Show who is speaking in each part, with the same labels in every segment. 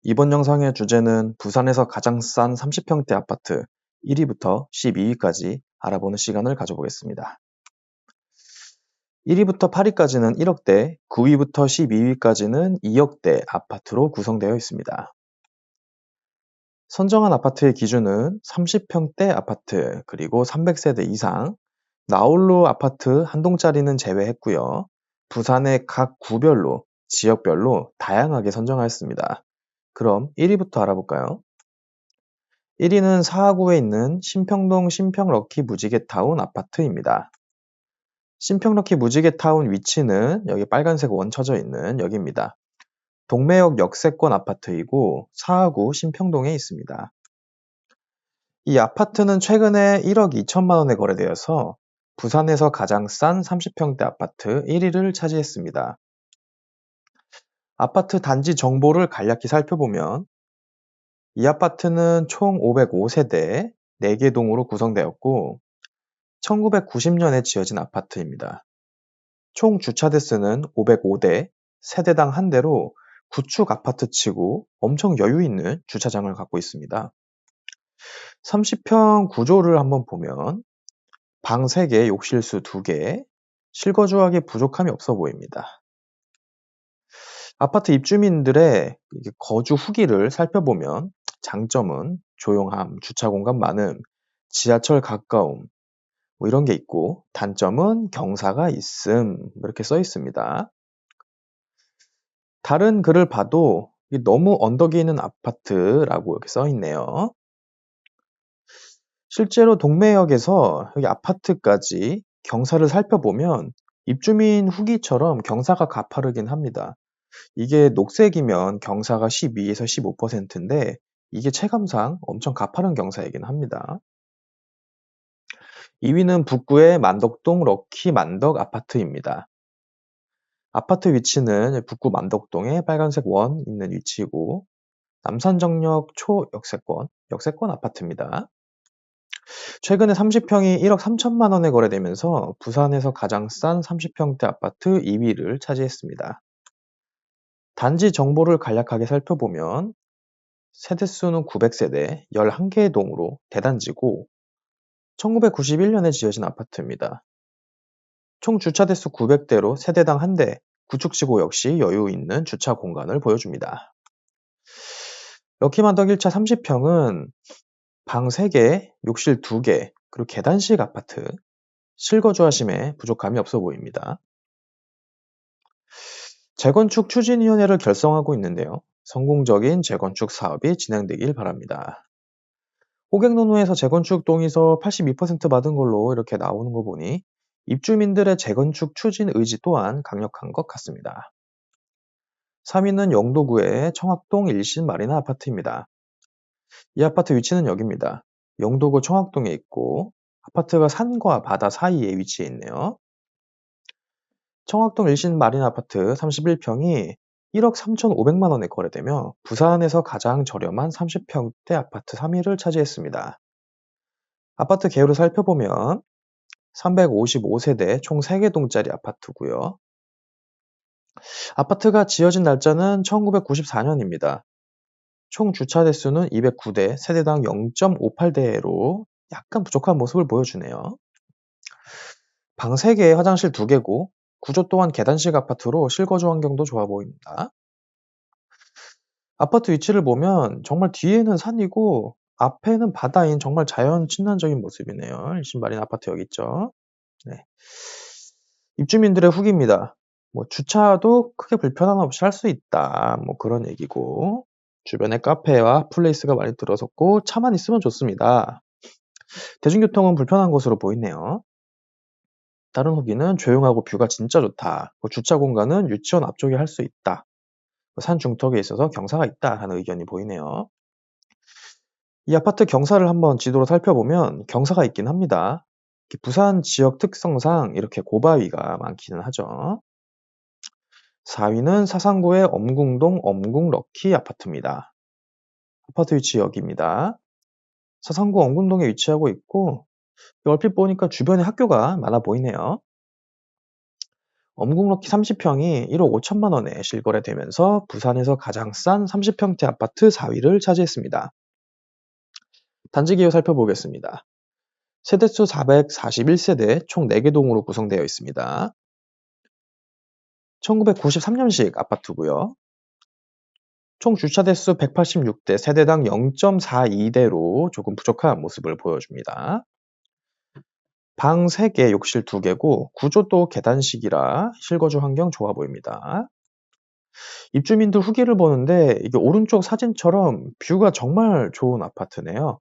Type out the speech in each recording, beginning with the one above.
Speaker 1: 이번 영상의 주제는 부산에서 가장 싼 30평대 아파트 1위부터 12위까지 알아보는 시간을 가져보겠습니다. 1위부터 8위까지는 1억대, 9위부터 12위까지는 2억대 아파트로 구성되어 있습니다. 선정한 아파트의 기준은 30평대 아파트, 그리고 300세대 이상, 나홀로 아파트 한 동짜리는 제외했고요. 부산의 각 구별로, 지역별로 다양하게 선정하였습니다. 그럼 1위부터 알아볼까요? 1위는 사하구에 있는 신평동 신평럭키 무지개타운 아파트입니다. 신평럭키 무지개타운 위치는 여기 빨간색 원 쳐져 있는 여기입니다. 동매역 역세권 아파트이고 사하구 신평동에 있습니다. 이 아파트는 최근에 1억 2천만 원에 거래되어서 부산에서 가장 싼 30평대 아파트 1위를 차지했습니다. 아파트 단지 정보를 간략히 살펴보면 이 아파트는 총 505세대 4개 동으로 구성되었고 1990년에 지어진 아파트입니다. 총 주차 대수는 505대, 세대당 1대로 구축 아파트치고 엄청 여유 있는 주차장을 갖고 있습니다. 30평 구조를 한번 보면 방 3개, 욕실수 2개, 실거주하기 부족함이 없어 보입니다. 아파트 입주민들의 거주 후기를 살펴보면 장점은 조용함, 주차 공간 많음, 지하철 가까움, 뭐 이런 게 있고 단점은 경사가 있음 이렇게 써 있습니다. 다른 글을 봐도 너무 언덕에 있는 아파트라고 이렇게 써 있네요. 실제로 동매역에서 여기 아파트까지 경사를 살펴보면 입주민 후기처럼 경사가 가파르긴 합니다. 이게 녹색이면 경사가 12에서 15%인데 이게 체감상 엄청 가파른 경사이긴 합니다. 2위는 북구의 만덕동 럭키 만덕 아파트입니다. 아파트 위치는 북구 만덕동에 빨간색 원 있는 위치이고 남산정역 역세권 아파트입니다. 최근에 30평이 1억 3천만 원에 거래되면서 부산에서 가장 싼 30평대 아파트 2위를 차지했습니다. 단지 정보를 간략하게 살펴보면 세대수는 900세대 11개의 동으로 대단지고 1991년에 지어진 아파트입니다. 총 주차 대수 900대로 세대당 1대, 구축지구 역시 여유 있는 주차 공간을 보여줍니다. 럭키만덕 1차 30평은 방 3개, 욕실 2개, 그리고 계단식 아파트, 실거주하심에 부족함이 없어 보입니다. 재건축 추진위원회를 결성하고 있는데요. 성공적인 재건축 사업이 진행되길 바랍니다. 호객노노에서 재건축 동의서 82% 받은 걸로 이렇게 나오는 거 보니 입주민들의 재건축 추진 의지 또한 강력한 것 같습니다. 3위는 영도구의 청학동 일신 마리나 아파트입니다. 이 아파트 위치는 여기입니다. 영도구 청학동에 있고 아파트가 산과 바다 사이에 위치해 있네요. 청학동 일신 마리나 아파트 31평이 1억 3,500만 원에 거래되며 부산에서 가장 저렴한 30평대 아파트 3위를 차지했습니다. 아파트 개요를 살펴보면 355세대 총 3개 동짜리 아파트고요. 아파트가 지어진 날짜는 1994년입니다. 총 주차 대수는 209대, 세대당 0.58대로 약간 부족한 모습을 보여주네요. 방 3개, 화장실 2개고 구조 또한 계단식 아파트로 실거주 환경도 좋아 보입니다. 아파트 위치를 보면 정말 뒤에는 산이고 앞에는 바다인 정말 자연 친화적인 모습이네요. 일신마린 아파트 여기 있죠. 네. 입주민들의 후기입니다. 주차도 크게 불편함 없이 할 수 있다. 그런 얘기고 주변에 카페와 플레이스가 많이 들어섰고 차만 있으면 좋습니다. 대중교통은 불편한 것으로 보이네요. 다른 후기는 조용하고 뷰가 진짜 좋다. 주차 공간은 유치원 앞쪽에 할 수 있다. 산 중턱에 있어서 경사가 있다 하는 의견이 보이네요. 이 아파트 경사를 한번 지도로 살펴보면 경사가 있긴 합니다. 부산 지역 특성상 이렇게 고바위가 많기는 하죠. 4위는 사상구의 엄궁동 엄궁럭키 아파트입니다. 아파트 위치 여기입니다. 사상구 엄궁동에 위치하고 있고 얼핏 보니까 주변에 학교가 많아 보이네요. 엄국럭키 30평이 1억 5천만 원에 실거래되면서 부산에서 가장 싼 30평대 아파트 4위를 차지했습니다. 단지 기호 살펴보겠습니다. 세대수 441세대 총 4개 동으로 구성되어 있습니다. 1993년식 아파트고요. 총 주차 대수 186대, 세대당 0.42대로 조금 부족한 모습을 보여줍니다. 방 3개, 욕실 2개고 구조도 계단식이라 실거주 환경 좋아 보입니다. 입주민들 후기를 보는데 이게 오른쪽 사진처럼 뷰가 정말 좋은 아파트네요.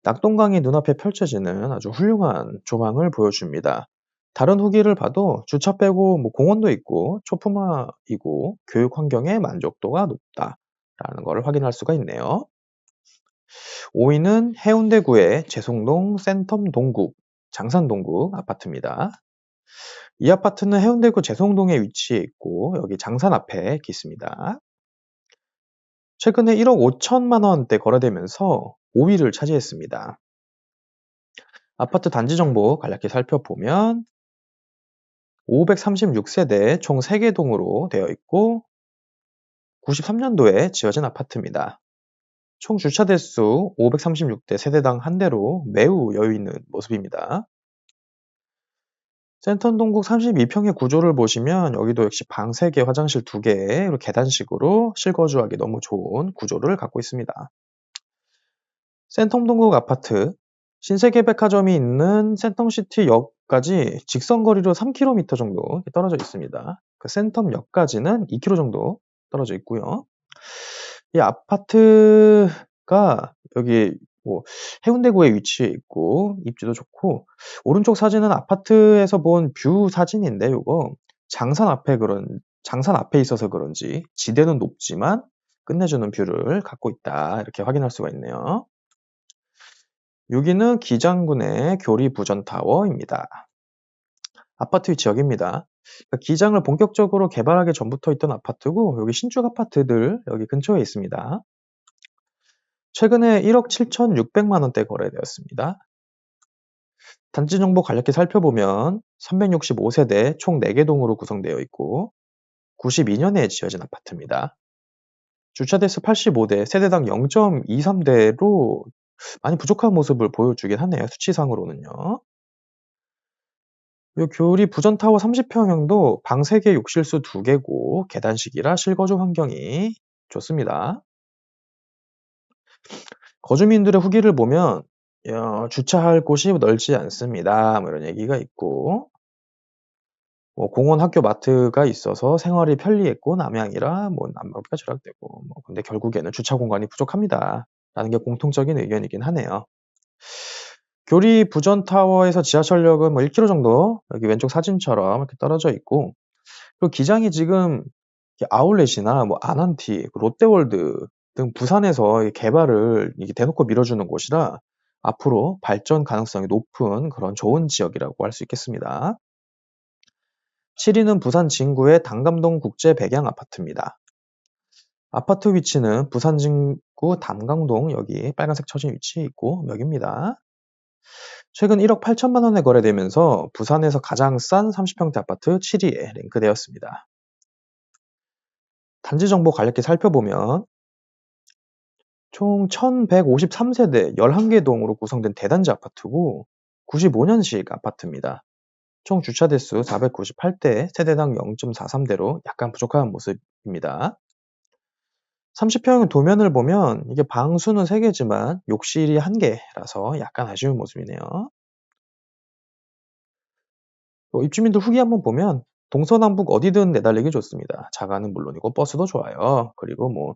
Speaker 1: 낙동강이 눈앞에 펼쳐지는 아주 훌륭한 조망을 보여줍니다. 다른 후기를 봐도 주차 빼고 공원도 있고 초품화이고 교육 환경의 만족도가 높다라는 걸 확인할 수가 있네요. 5위는 해운대구의 재송동 센텀 동국, 장산 동국 아파트입니다. 이 아파트는 해운대구 재송동에 위치해 있고 여기 장산 앞에 있습니다. 최근에 1억 5천만 원대 거래되면서 5위를 차지했습니다. 아파트 단지 정보 간략히 살펴보면 536세대 총 3개 동으로 되어 있고 93년도에 지어진 아파트입니다. 총 주차 대수 536대, 세대당 1대로 매우 여유 있는 모습입니다. 센텀 동국 32평의 구조를 보시면 여기도 역시 방 3개, 화장실 2개, 계단식으로 실거주하기 너무 좋은 구조를 갖고 있습니다. 센텀 동국 아파트, 신세계백화점이 있는 센텀시티역까지 직선거리로 3km 정도 떨어져 있습니다. 그 센텀역까지는 2km 정도 떨어져 있고요. 이 아파트가 여기 해운대구에 위치해 있고 입지도 좋고, 오른쪽 사진은 아파트에서 본 뷰 사진인데 요거 장산 앞에 있어서 그런지 지대는 높지만 끝내주는 뷰를 갖고 있다, 이렇게 확인할 수가 있네요. 여기는 기장군의 교리부전타워입니다. 아파트 위치 여기입니다. 기장을 본격적으로 개발하기 전부터 있던 아파트고 여기 신축 아파트들 여기 근처에 있습니다. 최근에 1억 7,600만 원대 거래되었습니다. 단지 정보 간략히 살펴보면 365세대 총 4개 동으로 구성되어 있고 92년에 지어진 아파트입니다. 주차 대수 85대, 세대당 0.23대로 많이 부족한 모습을 보여주긴 하네요. 수치상으로는요. 요 교리 부전타워 30평형도 방 3개, 욕실수 2개고 계단식이라 실거주 환경이 좋습니다. 거주민들의 후기를 보면 주차할 곳이 넓지 않습니다, 이런 얘기가 있고, 공원, 학교, 마트가 있어서 생활이 편리했고 남양이라 난방비가 절약되고 근데 결국에는 주차 공간이 부족합니다 라는 게 공통적인 의견이긴 하네요. 교리 부전타워에서 지하철역은 1km 정도 여기 왼쪽 사진처럼 이렇게 떨어져 있고, 그리고 기장이 지금 아울렛이나 아난티, 롯데월드 등 부산에서 개발을 대놓고 밀어주는 곳이라 앞으로 발전 가능성이 높은 그런 좋은 지역이라고 할 수 있겠습니다. 7위는 부산 진구의 단감동 국제백양 아파트입니다. 아파트 위치는 부산 진구 단감동 여기 빨간색 쳐진 위치에 있고 여기입니다. 최근 1억 8천만 원에 거래되면서 부산에서 가장 싼 30평대 아파트 7위에 랭크되었습니다. 단지 정보 간략히 살펴보면 총 1153세대 11개 동으로 구성된 대단지 아파트고 95년식 아파트입니다. 총 주차 대수 498대, 세대당 0.43대로 약간 부족한 모습입니다. 30평 도면을 보면 이게 방 수는 3개지만 욕실이 1개라서 약간 아쉬운 모습이네요. 입주민들 후기 한번 보면 동서남북 어디든 내달리기 좋습니다. 자가는 물론이고 버스도 좋아요. 그리고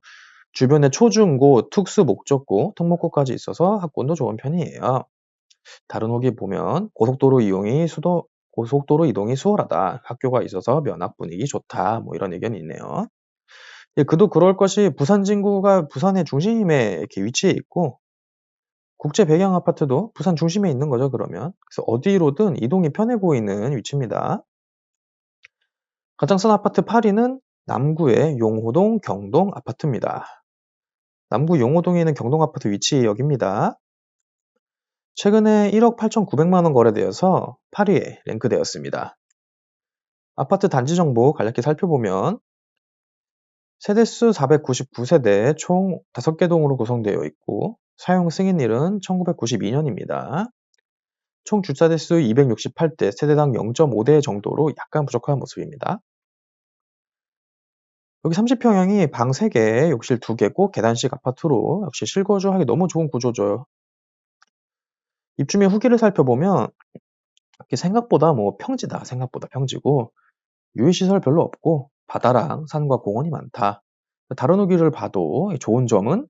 Speaker 1: 주변에 초중고, 특수 목적고, 특목고까지 있어서 학군도 좋은 편이에요. 다른 후기 보면 고속도로 이동이 수월하다, 학교가 있어서 면학 분위기 좋다, 이런 의견이 있네요. 그도 그럴 것이 부산 진구가 부산의 중심에 이렇게 위치해 있고 국제 배경 아파트도 부산 중심에 있는 거죠, 그러면. 그래서 어디로든 이동이 편해 보이는 위치입니다. 가장 싼 아파트 8위는 남구의 용호동 경동 아파트입니다. 남구 용호동에 있는 경동 아파트 위치 여기입니다. 최근에 1억 8,900만 원 거래되어서 8위에 랭크되었습니다. 아파트 단지 정보 간략히 살펴보면 세대수 499세대 총 5개 동으로 구성되어 있고 사용 승인일은 1992년입니다. 총 주차 대수 268대, 세대당 0.5대 정도로 약간 부족한 모습입니다. 여기 30평형이 방 3개, 욕실 2개고 계단식 아파트로 역시 실거주하기 너무 좋은 구조죠. 입주민 후기를 살펴보면 이게 생각보다 생각보다 평지고 유해시설 별로 없고 바다랑 산과 공원이 많다. 다른 후기를 봐도 좋은 점은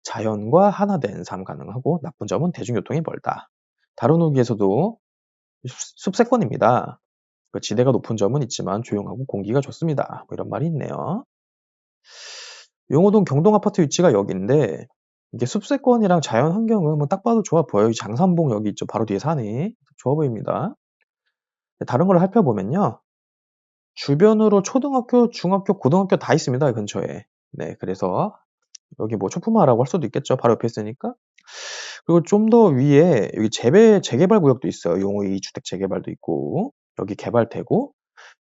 Speaker 1: 자연과 하나된 삶 가능하고 나쁜 점은 대중교통이 멀다. 다른 후기에서도 숲세권입니다. 지대가 높은 점은 있지만 조용하고 공기가 좋습니다. 이런 말이 있네요. 용호동 경동아파트 위치가 여기인데 이게 숲세권이랑 자연 환경은 딱 봐도 좋아 보여요. 장산봉 여기 있죠. 바로 뒤에 산이 좋아 보입니다. 다른 걸 살펴보면요. 주변으로 초등학교, 중학교, 고등학교 다 있습니다. 근처에. 네, 그래서 여기 초품화라고 할 수도 있겠죠. 바로 옆에 있으니까. 그리고 좀 더 위에 여기 재개발 구역도 있어요. 용호 2주택 재개발도 있고 여기 개발되고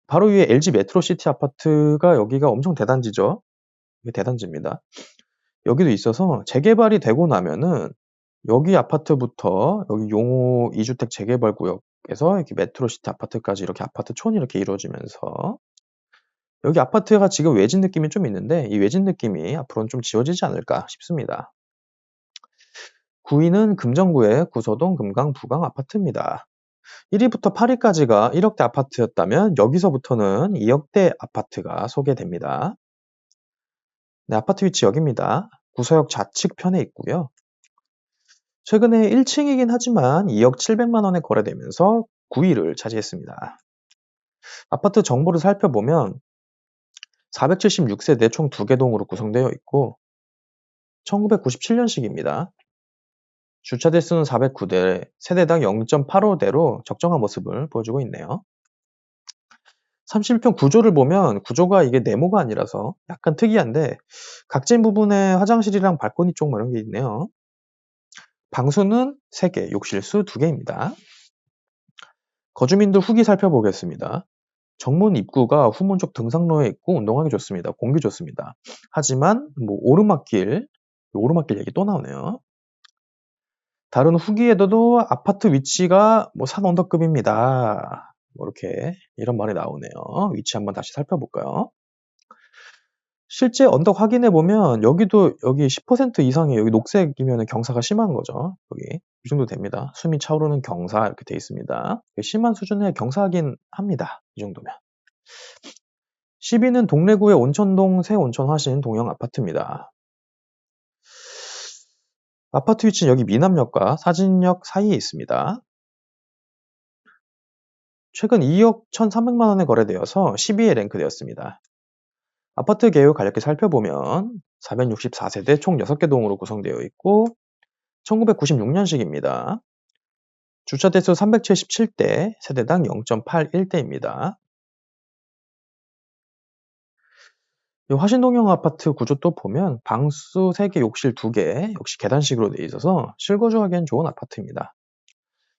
Speaker 1: 바로 위에 LG 메트로시티 아파트가 여기가 엄청 대단지죠. 이게 대단지입니다. 여기도 있어서 재개발이 되고 나면은 여기 아파트부터 여기 용호 2주택 재개발 구역에서 이렇게 메트로시티 아파트까지 이렇게 아파트촌이 이렇게 이루어지면서 여기 아파트가 지금 외진 느낌이 좀 있는데 이 외진 느낌이 앞으로는 좀 지워지지 않을까 싶습니다. 9위는 금정구의 구서동 금강 부강 아파트입니다. 1위부터 8위까지가 1억대 아파트였다면 여기서부터는 2억대 아파트가 소개됩니다. 네, 아파트 위치 여기입니다. 구서역 좌측편에 있고요. 최근에 1층이긴 하지만 2억 700만 원에 거래되면서 9위를 차지했습니다. 아파트 정보를 살펴보면 476세대 총 2개 동으로 구성되어 있고 1997년식입니다. 주차 대수는 409대, 세대당 0.85대로 적정한 모습을 보여주고 있네요. 31평 구조를 보면 구조가 이게 네모가 아니라서 약간 특이한데 각진 부분에 화장실이랑 발코니 쪽 이런 게 있네요. 방수는 3개, 욕실수 2개입니다. 거주민들 후기 살펴보겠습니다. 정문 입구가 후문 쪽 등산로에 있고 운동하기 좋습니다. 공기 좋습니다. 하지만 오르막길 얘기 또 나오네요. 다른 후기에도 아파트 위치가 산 언덕급입니다. 이렇게 이런 말이 나오네요. 위치 한번 다시 살펴볼까요? 실제 언덕 확인해 보면 여기도 여기 10% 이상의 여기 녹색이면 경사가 심한 거죠. 여기 이 정도 됩니다. 숨이 차오르는 경사 이렇게 돼 있습니다. 심한 수준의 경사긴 합니다. 이 정도면. 10위는 동래구의 온천동 새 온천 화신 동형 아파트입니다. 아파트 위치는 여기 미남역과 사진역 사이에 있습니다. 최근 2억 1,300만 원에 거래되어서 10위에 랭크되었습니다. 아파트 개요 간략히 살펴보면 464세대 총 6개 동으로 구성되어 있고 1996년식입니다. 주차 대수 377대, 세대당 0.81대입니다. 화신동형 아파트 구조 또 보면 방수 3개, 욕실 2개, 역시 계단식으로 되어 있어서 실거주하기엔 좋은 아파트입니다.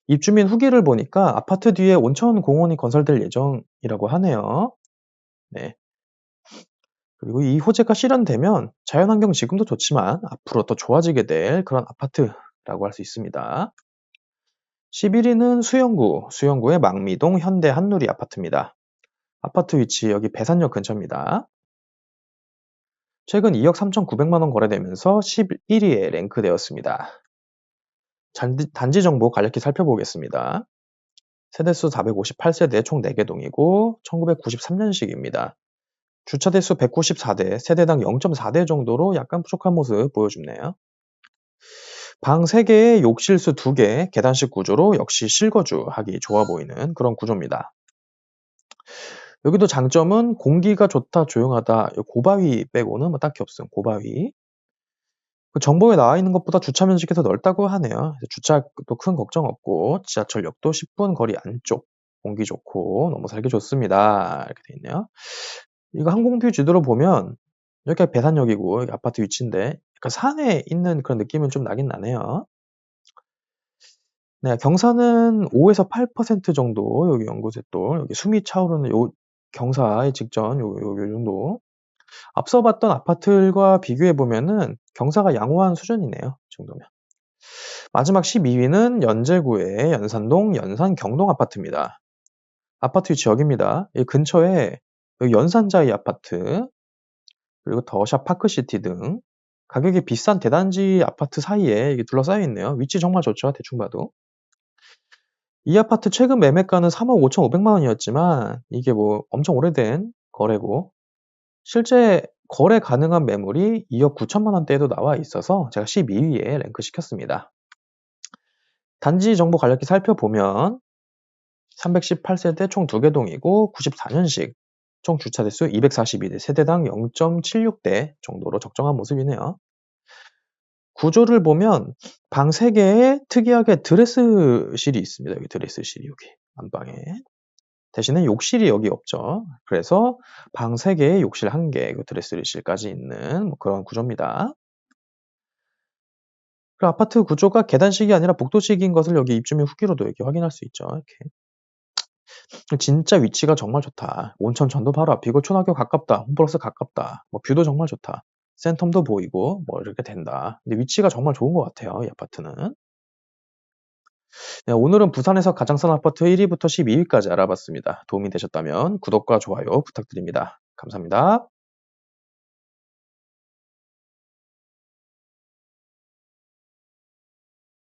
Speaker 1: 입주민 후기를 보니까 아파트 뒤에 온천 공원이 건설될 예정이라고 하네요. 네. 그리고 이 호재가 실현되면 자연환경 지금도 좋지만 앞으로 더 좋아지게 될 그런 아파트라고 할 수 있습니다. 11위는 수영구의 망미동 현대 한누리 아파트입니다. 아파트 위치 여기 배산역 근처입니다. 최근 2억 3,900만 원 거래되면서 11위에 랭크되었습니다. 단지 정보 간략히 살펴보겠습니다. 세대수 458세대 총 4개 동이고 1993년식입니다. 주차 대수 194대, 세대당 0.4대 정도로 약간 부족한 모습 보여주네요. 방 3개에 욕실수 2개, 계단식 구조로 역시 실거주하기 좋아 보이는 그런 구조입니다. 여기도 장점은 공기가 좋다, 조용하다, 고바위 빼고는 딱히 없음. 고바위. 정보에 나와 있는 것보다 주차 면적이 더 넓다고 하네요. 주차도 큰 걱정 없고 지하철역도 10분 거리 안쪽, 공기 좋고 너무 살기 좋습니다. 이렇게 돼 있네요. 이거 항공뷰 지도로 보면 여기가 배산역이고 여기 아파트 위치인데 약간 산에 있는 그런 느낌은 좀 나긴 나네요. 네, 경사는 5에서 8% 정도 여기 연곳에 또 여기 숨이 차오르는 요 경사의 직전 요 정도. 앞서 봤던 아파트들과 비교해 보면은 경사가 양호한 수준이네요. 이 정도면. 마지막 12위는 연제구의 연산동 연산경동 아파트입니다. 아파트 위치 여기입니다. 이 근처에 여기 연산자이 아파트, 그리고 더샵 파크시티 등 가격이 비싼 대단지 아파트 사이에 이게 둘러싸여 있네요. 위치 정말 좋죠, 대충 봐도. 이 아파트 최근 매매가는 3억 5,500만 원이었지만 이게 뭐 엄청 오래된 거래고, 실제 거래 가능한 매물이 2억 9천만 원대에도 나와 있어서 제가 12위에 랭크시켰습니다. 단지 정보 간략히 살펴보면 318세대 총 2개 동이고 94년식, 총 주차 대수 242대, 세대당 0.76대 정도로 적정한 모습이네요. 구조를 보면 방 3개에 특이하게 드레스실이 있습니다. 여기 드레스실이 여기 안방에. 대신에 욕실이 여기 없죠. 그래서 방 3개에 욕실 1개, 드레스실까지 있는 뭐 그런 구조입니다. 그 아파트 구조가 계단식이 아니라 복도식인 것을 여기 입주민 후기로도 이렇게 확인할 수 있죠. 이렇게. 진짜 위치가 정말 좋다. 온천천도 바로 앞이고 초등학교 가깝다. 홈플러스 가깝다. 뭐 뷰도 정말 좋다. 센텀도 보이고 뭐 이렇게 된다. 근데 위치가 정말 좋은 것 같아요, 이 아파트는. 네, 오늘은 부산에서 가장 싼 아파트 1위부터 12위까지 알아봤습니다. 도움이 되셨다면 구독과 좋아요 부탁드립니다. 감사합니다.